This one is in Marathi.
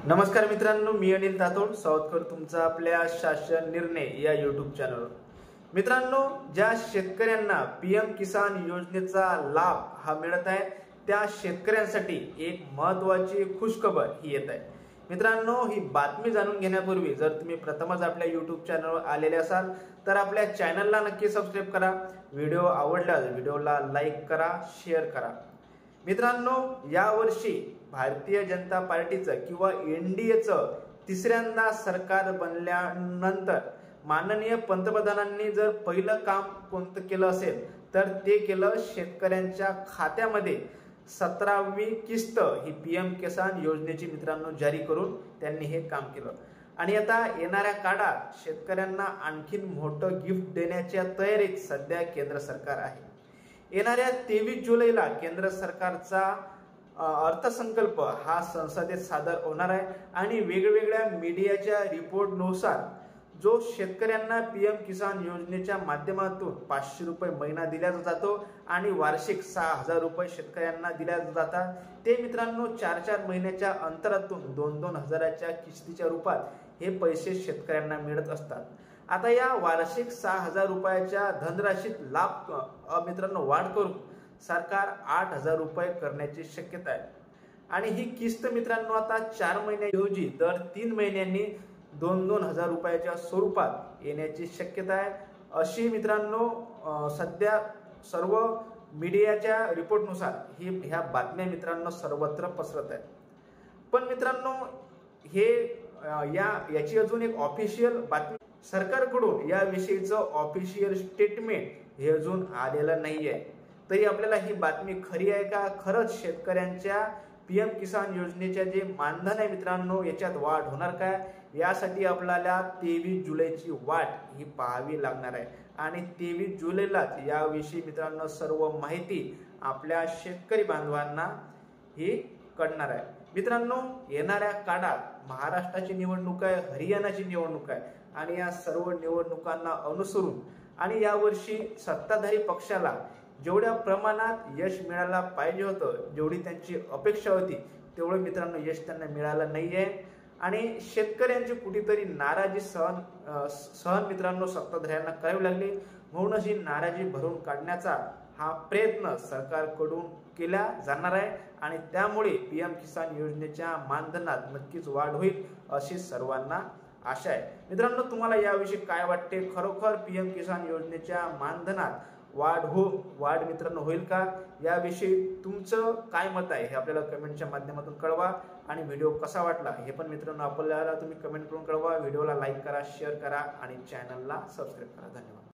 नमस्कार मित्रांनो, मी अनिल तातोड स्वागत तुमचा आपल्या शासन निर्णय या यूट्यूब चॅनलवर। मित्रांनो, ज्या शेतकऱ्यांना पीएम किसान योजनेचा लाभ हा मिळत आहे त्या शेतकऱ्यांसाठी एक महत्त्वाची खुशखबर ही येत आहे। मित्रांनो, ही बातमी जाणून घेण्यापूर्वी जर तुम्ही प्रथमच आपल्या यूट्यूब चॅनलवर आलेले असाल तर आपल्या चॅनलला नक्की सबस्क्राइब करा। व्हिडिओ आवडल्यास व्हिडिओला लाईक करा, शेअर करा। मित्रांनो, यावर्षी भारतीय जनता पार्टीचं किंवा एनडीएचं तिसऱ्यांदा सरकार बनल्यानंतर माननीय पंतप्रधानांनी जर पहिलं काम कोणतं केलं असेल तर ते केलं शेतकऱ्यांच्या खात्यामध्ये 17वी किस्त ही पीएम किसान योजनेची मित्रांनो जारी करून त्यांनी हे काम केलं। आणि आता येणाऱ्या काळात शेतकऱ्यांना आणखीन मोठं गिफ्ट देण्याच्या तयारीत सध्या केंद्र सरकार आहे। येणाऱ्या 23 जुलैला केंद्र सरकारचा अर्थसंकल्प हा संसदेत सादर होणार आहे आणि वेगवेगळ्या मीडियाच्या रिपोर्टनुसार जो शेतकऱ्यांना पीएम किसान योजनेच्या माध्यमातून 500 रुपये महिना दिला जातो आणि वार्षिक 6000 रुपये शेतकऱ्यांना दिल्या जातात ते मित्रांनो 4-4 महिन्याच्या अंतरातून 2-2 हजाराच्या किस्तीच्या रूपात हे पैसे शेतकऱ्यांना मिळत असतात। आता या वार्षिक 6000 रुपयाच्या धनराशीत लाभ मित्रांनो वाढ करून सरकार 8000 रुपये करण्याची शक्यता आहे आणि ही किस्त मित्रांनो आता 4 महिन्यांऐवजी दर 3 महिन्यांनी 2-2 हजार रुपयाच्या स्वरूपात येण्याची शक्यता आहे, अशी मित्रांनो सध्या सर्व मीडियाच्या रिपोर्टनुसार ह्या बातम्या मित्रांनो सर्वत्र पसरत आहेत। पण मित्रांनो हे याची अजून एक ऑफिशियल बातमी सरकारकडून याविषयीचं ऑफिशियल स्टेटमेंट हे अजून आलेलं नाहीये। तरी आपल्याला ही बातमी खरी आहे का, खरंच शेतकऱ्यांच्या पीएम किसान योजनेच्या जे मानधन आहे मित्रांनो याच्यात वाढ होणार काय, यासाठी आपल्याला 23 जुलैची वाट ही पाहावी लागणार आहे आणि 23 जुलैलाच याविषयी मित्रांनो सर्व माहिती आपल्या शेतकरी बांधवांना ही कळणार आहे। मित्रांनो, येणाऱ्या काळात महाराष्ट्राची निवडणूक आहे, हरियाणाची निवडणूक आहे आणि या सर्व निवडणुकांना अनुसरून आणि यावर्षी सत्ताधारी पक्षाला जेवढ्या प्रमाणात यश मिळायला पाहिजे होतं, जेवढी त्यांची अपेक्षा होती तेवढं मित्रांनो यश त्यांना मिळालं नाहीये आणि शेतकऱ्यांची कुठेतरी नाराजी सहन मित्रांनो सत्ताधाऱ्यांना करावी लागली। म्हणूनच ही नाराजी भरून काढण्याचा हा प्रयत्न सरकारकडून केला जाणार आहे आणि त्यामुळे पीएम किसान योजनेच्या मानधनात नक्कीच वाढ होईल अशी सर्वांना आशा आहे। मित्रांनो, तुम्हाला याविषयी काय वाटते, खरोखर पीएम किसान योजनेच्या मानधनात वाढ मित्रांनो होईल का, याविषयी तुमचं काय मत आहे हे आपल्याला कमेंटच्या माध्यमातून कळवा आणि व्हिडिओ कसा वाटला हे पण मित्रांनो आपल्याला तुम्ही कमेंट करून कळवा। व्हिडिओला लाईक करा, शेअर करा आणि चॅनलला सबस्क्राइब करा। धन्यवाद।